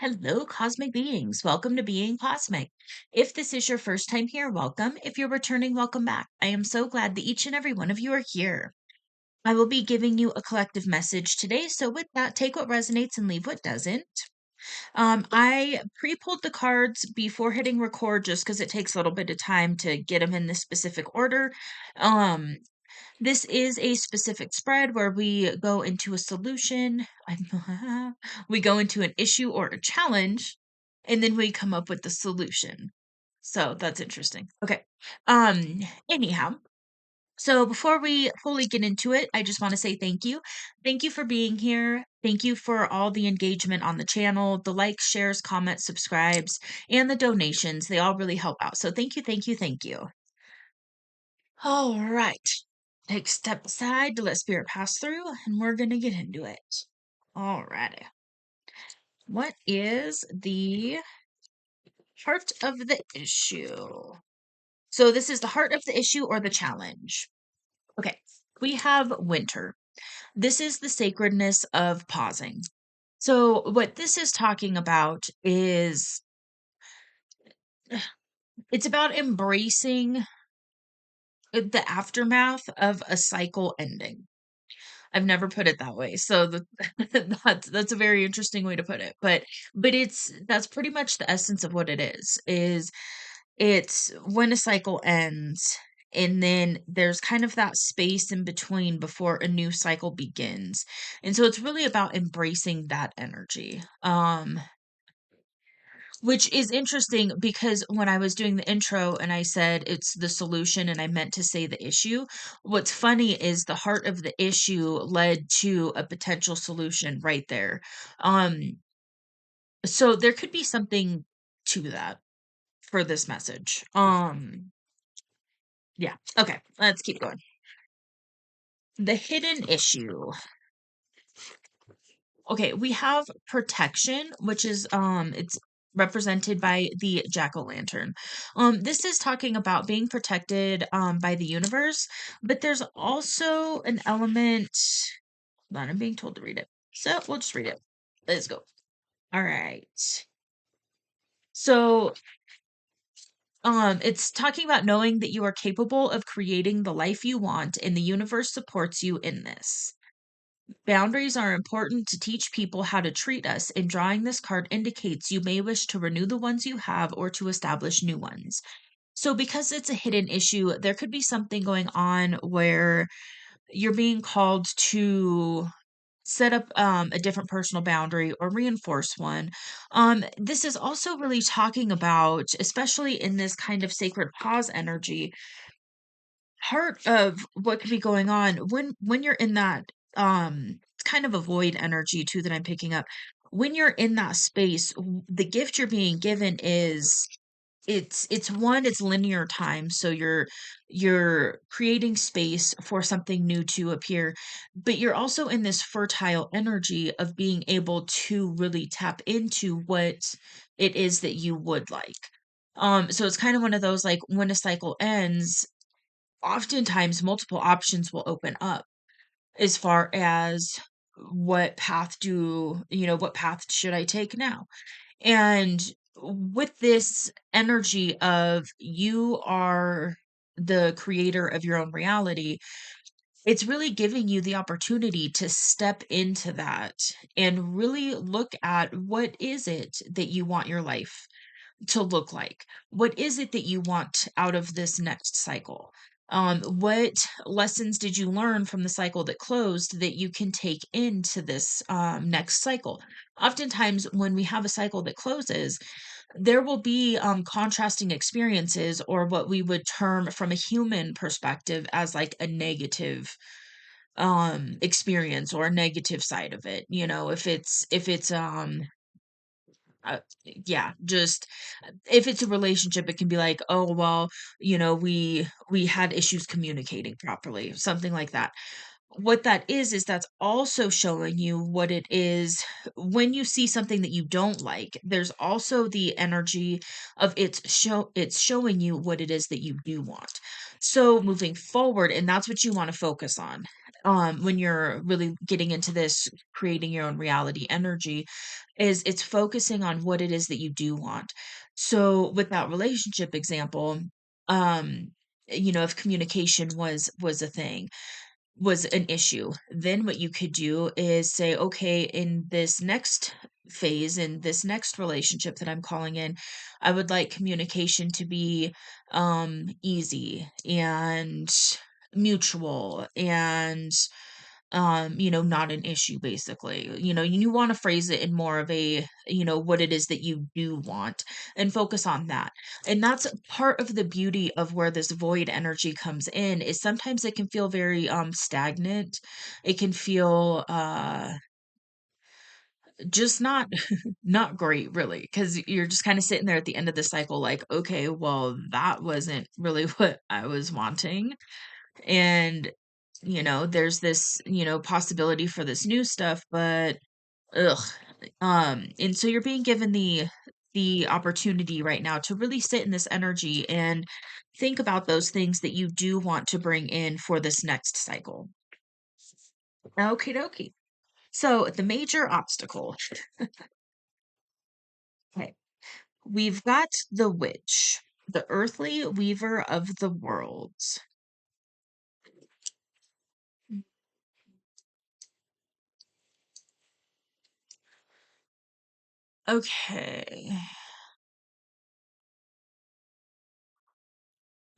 Hello, cosmic beings. Welcome to Being Cosmic. If this is your first time here, welcome. If you're returning, welcome back. I am so glad that each and every one of you are here. I will be giving you a collective message today. So, with that, take what resonates and leave what doesn't. I pre pulled the cards before hitting record just because it takes a little bit of time to get them in this specific order. Um, this is a specific spread where we go into a solution. We go into an issue or a challenge, and then we come up with the solution. So that's interesting. Okay. Anyhow, so before we fully get into it, I just want to say thank you. Thank you for being here. Thank you for all the engagement on the channel, the likes, shares, comments, subscribes, and the donations. They all really help out. So thank you, thank you, thank you. All right. Take a step aside to let spirit pass through, and we're going to get into it. All righty. What is the heart of the issue? So, this is the heart of the issue or the challenge. Okay. We have winter. This is the sacredness of pausing. So, what this is talking about is it's about embracing the aftermath of a cycle ending. I've never put it that way. So that's a very interesting way to put it. But that's pretty much the essence of what it is it's when a cycle ends and then there's kind of that space in between before a new cycle begins. And so it's really about embracing that energy. Which is interesting because when I was doing the intro and I said it's the solution and I meant to say the issue, what's funny is the heart of the issue led to a potential solution right there. Um, so there could be something to that for this message. Yeah. Okay, let's keep going. The hidden issue. Okay, we have protection, which is it's represented by the jack-o'-lantern. This is talking about being protected by the universe, but there's also an element. Hold on, I'm being told to read it. So we'll just read it. Let's go. All right. So it's talking about knowing that you are capable of creating the life you want, and the universe supports you in this. Boundaries are important to teach people how to treat us, and drawing this card indicates you may wish to renew the ones you have or to establish new ones. So, because it's a hidden issue, there could be something going on where you're being called to set up a different personal boundary or reinforce one. This is also really talking about, especially in this kind of sacred pause energy, part of what could be going on when you're in that it's kind of a void energy too that I'm picking up. When you're in that space, the gift you're being given is it's linear time, so you're creating space for something new to appear, but you're also in this fertile energy of being able to really tap into what it is that you would like. So it's kind of one of those, like, when a cycle ends, oftentimes multiple options will open up as far as what path should I take now? And with this energy of you are the creator of your own reality, it's really giving you the opportunity to step into that and really look at what is it that you want your life to look like? What is it that you want out of this next cycle? What lessons did you learn from the cycle that closed that you can take into this next cycle? Oftentimes, when we have a cycle that closes, there will be contrasting experiences, or what we would term from a human perspective as like a negative experience or a negative side of it. If it's uh, yeah, just if it's a relationship, it can be like, oh well, we had issues communicating properly, something like that. What that is that's also showing you what it is. When you see something that you don't like, there's also the energy of it's showing you what it is that you do want. So moving forward, and that's what you want to focus on. when you're really getting into this creating your own reality energy, is it's focusing on what it is that you do want. So with that relationship example, um, if communication was a thing, was an issue, then what you could do is say, okay, in this next phase, in this next relationship that I'm calling in, I would like communication to be easy and mutual and not an issue, basically. You want to phrase it in more of a, what it is that you do want, and focus on that. And that's part of the beauty of where this void energy comes in, is sometimes it can feel very stagnant. It can feel just not not great, really, because you're just kind of sitting there at the end of the cycle like, okay, well, that wasn't really what I was wanting. And there's this possibility for this new stuff, but ugh. And so you're being given the opportunity right now to really sit in this energy and think about those things that you do want to bring in for this next cycle. Okie dokie. So the major obstacle. Okay. We've got the witch, the earthly weaver of the worlds. Okay.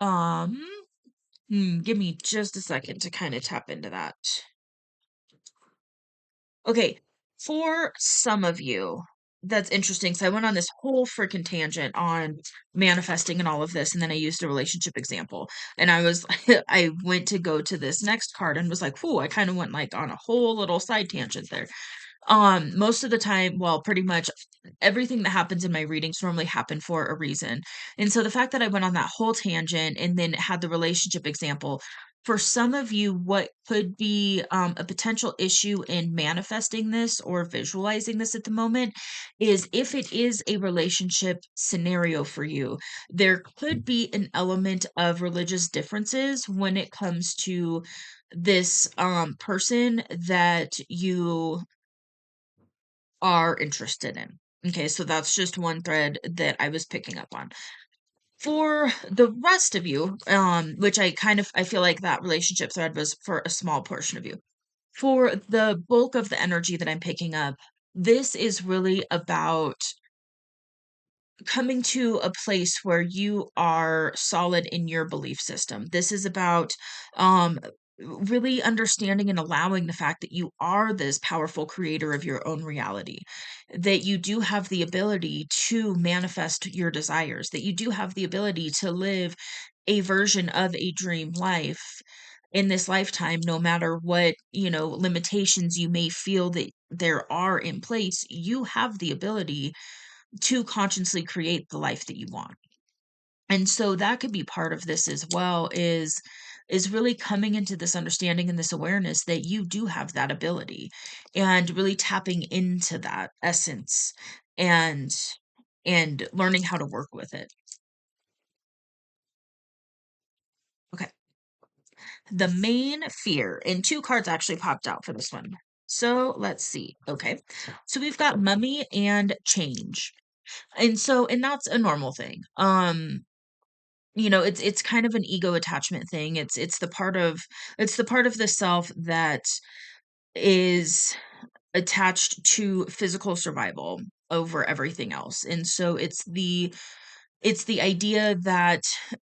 Um, give me just a second to kind of tap into that. Okay, for some of you, that's interesting. So I went on this whole freaking tangent on manifesting and all of this, and then I used a relationship example. And I was I went to go to this next card and was like, "Whoa," I kind of went like on a whole little side tangent there. Most of the time, well, pretty much everything that happens in my readings normally happen for a reason. And so the fact that I went on that whole tangent and then had the relationship example, for some of you, what could be a potential issue in manifesting this or visualizing this at the moment is, if it is a relationship scenario for you, there could be an element of religious differences when it comes to this person that you are interested in. Okay, so that's just one thread that I was picking up on. For the rest of you, which I feel like that relationship thread was for a small portion of you. For the bulk of the energy that I'm picking up, this is really about coming to a place where you are solid in your belief system. This is about um really understanding and allowing the fact that you are this powerful creator of your own reality, that you do have the ability to manifest your desires, that you do have the ability to live a version of a dream life in this lifetime, no matter what, limitations you may feel that there are in place. You have the ability to consciously create the life that you want. And so that could be part of this as well, is really coming into this understanding and this awareness that you do have that ability, and really tapping into that essence, and learning how to work with it. Okay. The main fear, and two cards actually popped out for this one. So let's see. Okay. So we've got mummy and change. And that's a normal thing. It's kind of an ego attachment thing. It's the part of the self that is attached to physical survival over everything else. And so it's the idea that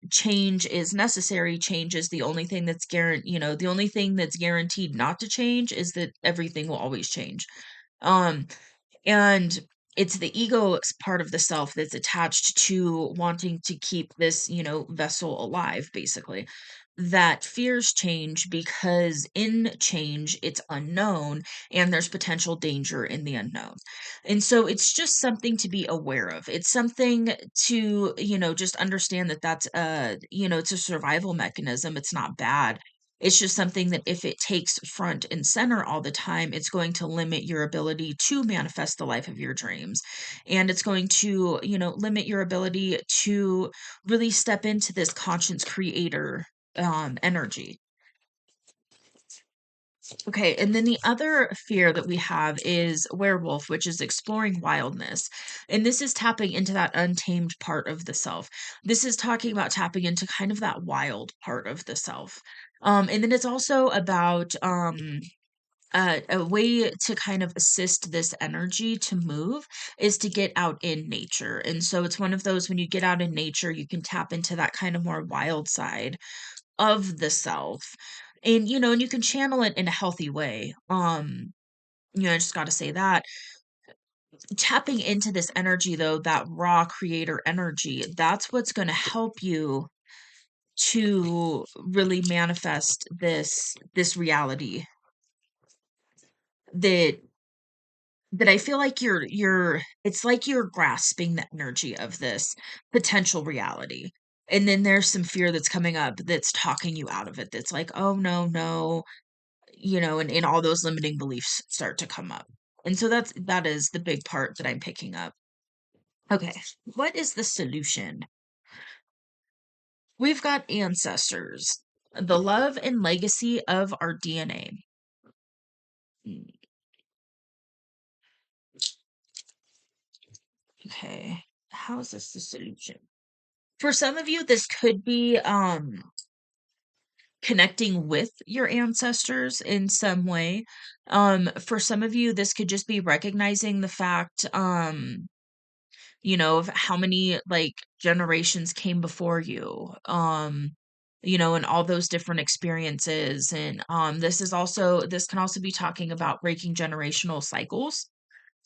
change is necessary. Change is the only thing that's the only thing that's guaranteed not to change is that everything will always change. Um and it's the ego part of the self that's attached to wanting to keep this, vessel alive, basically. That fears change because in change, it's unknown and there's potential danger in the unknown. And so it's just something to be aware of. It's something to, just understand that it's a survival mechanism. It's not bad. It's just something that if it takes front and center all the time, it's going to limit your ability to manifest the life of your dreams. And it's going to, limit your ability to really step into this conscience creator energy. Okay, and then the other fear that we have is werewolf, which is exploring wildness. And this is tapping into that untamed part of the self. This is talking about tapping into kind of that wild part of the self. And then it's also about a way to kind of assist this energy to move is to get out in nature. And so it's one of those when you get out in nature, you can tap into that kind of more wild side of the self. And and you can channel it in a healthy way. I just got to say that tapping into this energy though, that raw creator energy, that's what's going to help you to really manifest this reality that I feel like you're it's like you're grasping the energy of this potential reality. And then there's some fear that's coming up that's talking you out of it. That's like, oh no, no, and all those limiting beliefs start to come up. And so that is the big part that I'm picking up. Okay. What is the solution? We've got ancestors, the love and legacy of our DNA. Mm, okay. How is this the solution? For some of you, this could be connecting with your ancestors in some way. For some of you, this could just be recognizing the fact, of how many like generations came before you. And all those different experiences. And this can also be talking about breaking generational cycles.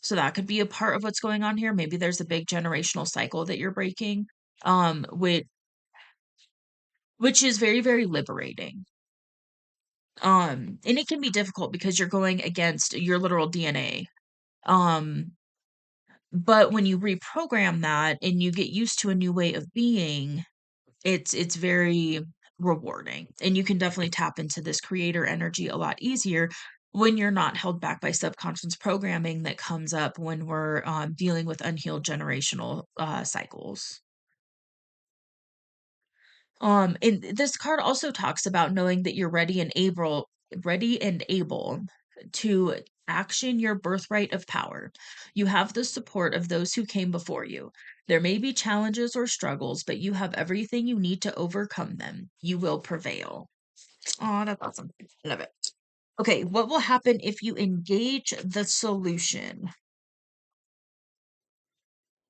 So that could be a part of what's going on here. Maybe there's a big generational cycle that you're breaking. Um, which which is very, very liberating. And it can be difficult because you're going against your literal DNA. Um, but when you reprogram that and you get used to a new way of being, it's very rewarding. And you can definitely tap into this creator energy a lot easier when you're not held back by subconscious programming that comes up when we're dealing with unhealed generational cycles. And this card also talks about knowing that you're ready and able to action your birthright of power. You have the support of those who came before you. There may be challenges or struggles, but you have everything you need to overcome them. You will prevail. Oh, that's awesome. Love it. Okay, what will happen if you engage the solution?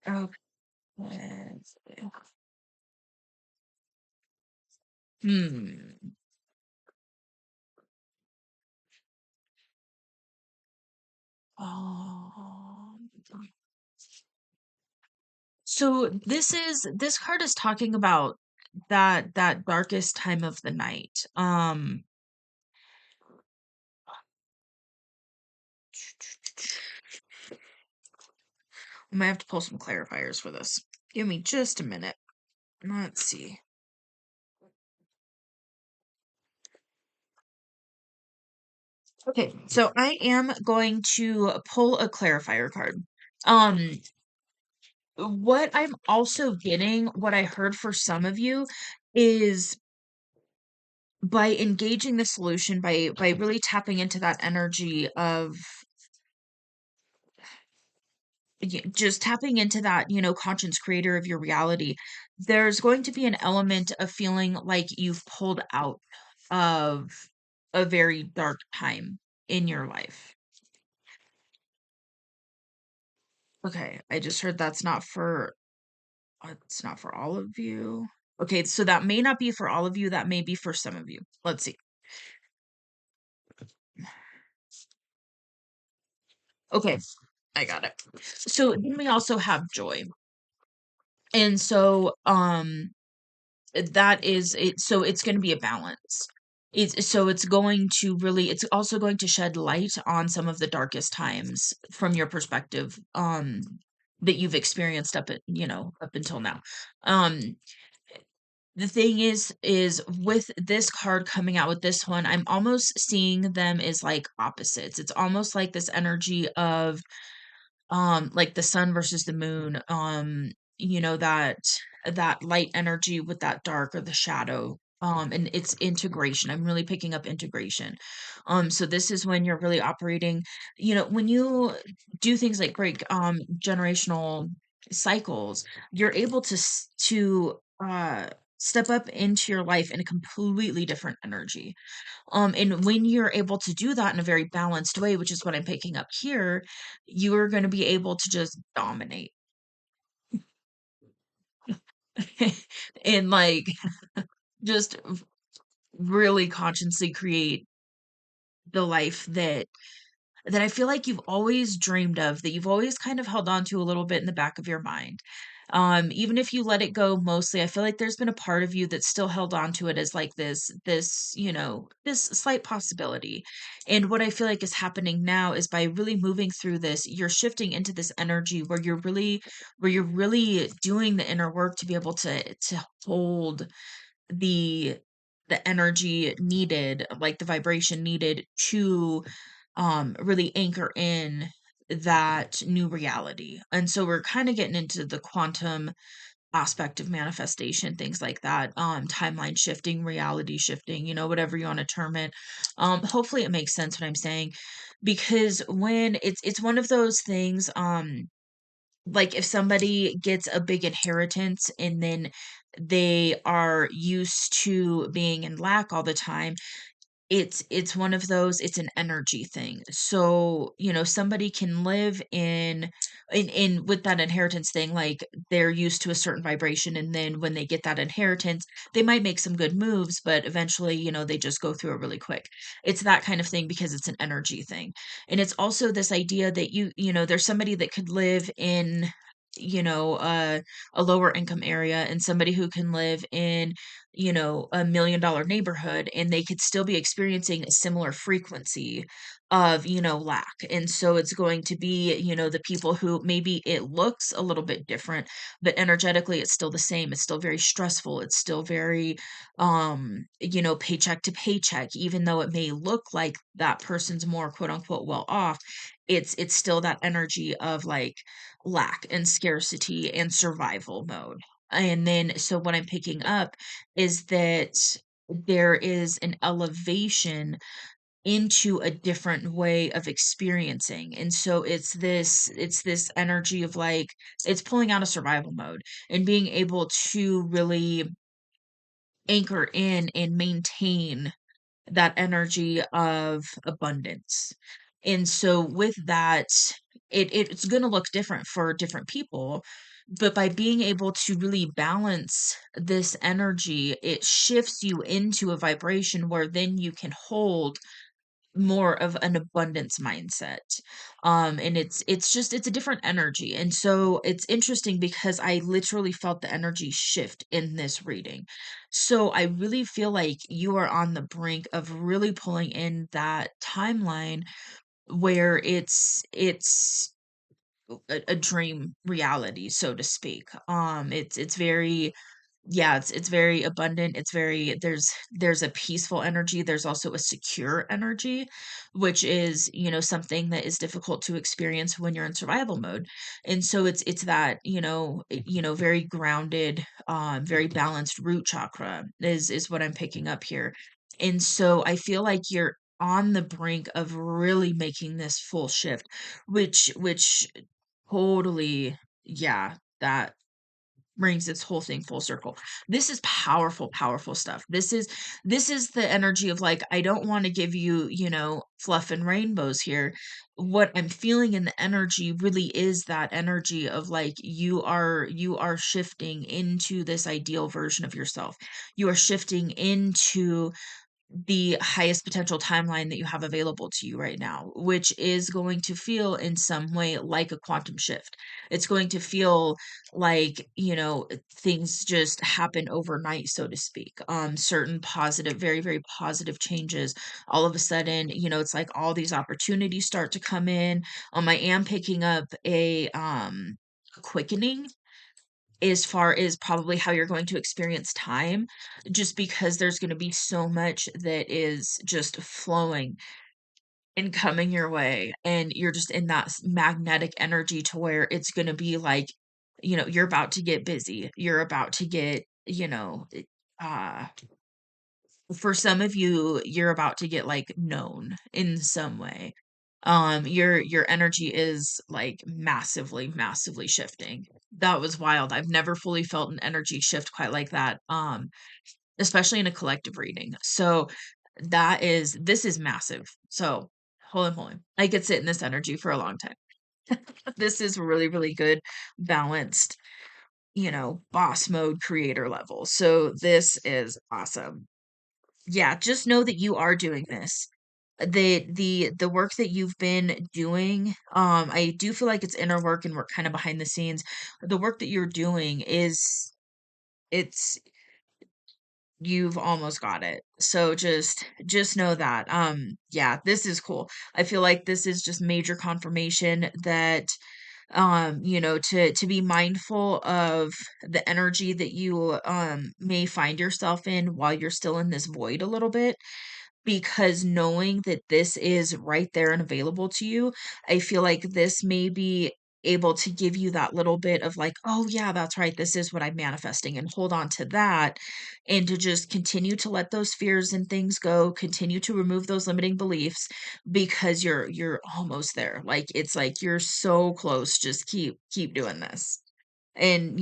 Okay. let's see. Hmm. Oh. So this card is talking about that darkest time of the night. I might have to pull some clarifiers for this. Give me just a minute. Let's see. Okay, so I am going to pull a clarifier card. Um, what I'm also getting, what I heard for some of you is by engaging the solution, by really tapping into that energy of just tapping into that, conscious creator of your reality, there's going to be an element of feeling like you've pulled out of a very dark time in your life. Okay, I just heard it's not for all of you. Okay, so that may not be for all of you, that may be for some of you. Let's see. Okay, I got it. So then we also have joy. And so that is it, so it's going to be a balance. It's also going to shed light on some of the darkest times from your perspective, that you've experienced up until now. um the thing is with this card coming out with this one, I'm almost seeing them as like opposites. It's almost like this energy of like the sun versus the moon, that light energy with that dark or the shadow. and it's integration. I'm really picking up integration. So this is when you're really operating, when you do things like break generational cycles, you're able to step up into your life in a completely different energy. And when you're able to do that in a very balanced way, which is what I'm picking up here, you are going to be able to just dominate and like just really consciously create the life that I feel like you've always dreamed of, that you've always kind of held on to a little bit in the back of your mind. Even if you let it go mostly, I feel like there's been a part of you that still held on to it as like this slight possibility. And what I feel like is happening now is by really moving through this, you're shifting into this energy where you're really doing the inner work to be able to hold the the energy needed, like the vibration needed to really anchor in that new reality. And so we're kind of getting into the quantum aspect of manifestation, things like that, timeline shifting, reality shifting, whatever you want to term it. Hopefully it makes sense what I'm saying, because when it's one of those things, like if somebody gets a big inheritance and then they are used to being in lack all the time, it's one of those, it's an energy thing. So, somebody can live in with that inheritance thing, like they're used to a certain vibration, and then when they get that inheritance, they might make some good moves, but eventually, they just go through it really quick. It's that kind of thing because it's an energy thing. And it's also this idea that there's somebody that could live in you know a lower income area, and somebody who can live in $1 million neighborhood, and they could still be experiencing a similar frequency of, lack. And so it's going to be, the people who maybe it looks a little bit different, but energetically it's still the same. It's still very stressful. It's still very, paycheck to paycheck, even though it may look like that person's more quote unquote well off. It's still that energy of like lack and scarcity and survival mode. And then, so what I'm picking up is that there is an elevation into a different way of experiencing. And so it's this energy of like it's pulling out of survival mode and being able to really anchor in and maintain that energy of abundance. And so with that, it's going to look different for different people, but by being able to really balance this energy, it shifts you into a vibration where then you can hold more of an abundance mindset. And it's a different energy. And so it's interesting because I literally felt the energy shift in this reading. So I really feel like you are on the brink of really pulling in that timeline where it's a dream reality, so to speak. It's very, yeah, it's very abundant. It's very, there's a peaceful energy. There's also a secure energy, which is, something that is difficult to experience when you're in survival mode. And so it's that, very grounded, very balanced root chakra is what I'm picking up here. And so I feel like you're on the brink of really making this full shift, which totally, yeah, that brings its whole thing full circle. This is powerful, powerful stuff. This is the energy of like, I don't want to give you, fluff and rainbows here. What I'm feeling in the energy really is that energy of like you are shifting into this ideal version of yourself. You are shifting into the highest potential timeline that you have available to you right now, which is going to feel in some way like a quantum shift. It's going to feel like, things just happen overnight, so to speak. Certain positive, very, very positive changes. All of a sudden, it's like all these opportunities start to come in. I am picking up a quickening as far as probably how you're going to experience time, just because there's going to be so much that is just flowing and coming your way. And you're just in that magnetic energy to where it's going to be like, you're about to get busy. You're about to get, uh, For some of you, you're about to get, like, known in some way. Your energy is, like, massively, massively shifting. That was wild. I've never fully felt an energy shift quite like that, especially in a collective reading. So, this is massive. So, hold on. I could sit in this energy for a long time. This is really, really good, balanced, boss mode creator level. So, this is awesome. Yeah, just know that you are doing this. The work that you've been doing, I do feel like it's inner work and work kind of behind the scenes. The work that you're doing it's you've almost got it. So just know that. Yeah, this is cool. I feel like this is just major confirmation that to be mindful of the energy that you may find yourself in while you're still in this void a little bit, because knowing that this is right there and available to you, I feel like this may be able to give you that little bit of like, oh yeah, that's right, this is what I'm manifesting, and hold on to that, and to just continue to let those fears and things go, continue to remove those limiting beliefs, because you're almost there. Like, it's like you're so close. Just keep doing this. And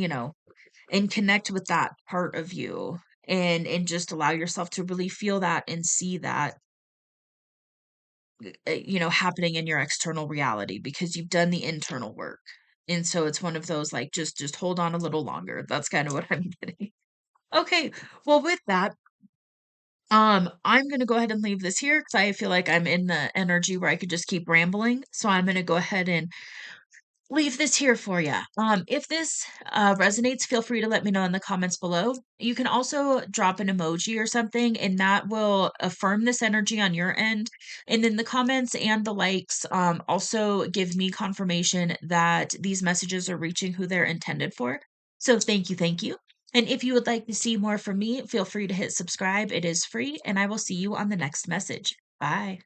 and connect with that part of you, and just allow yourself to really feel that and see that happening in your external reality, because you've done the internal work. And so it's one of those, like, just hold on a little longer. That's kind of what I'm getting. Okay. Well, with that, I'm gonna go ahead and leave this here because I feel like I'm in the energy where I could just keep rambling. So I'm gonna go ahead and leave this here for you. If this resonates, feel free to let me know in the comments below. You can also drop an emoji or something, and that will affirm this energy on your end. And then the comments and the likes also give me confirmation that these messages are reaching who they're intended for. So thank you, thank you. And if you would like to see more from me, feel free to hit subscribe. It is free, and I will see you on the next message. Bye.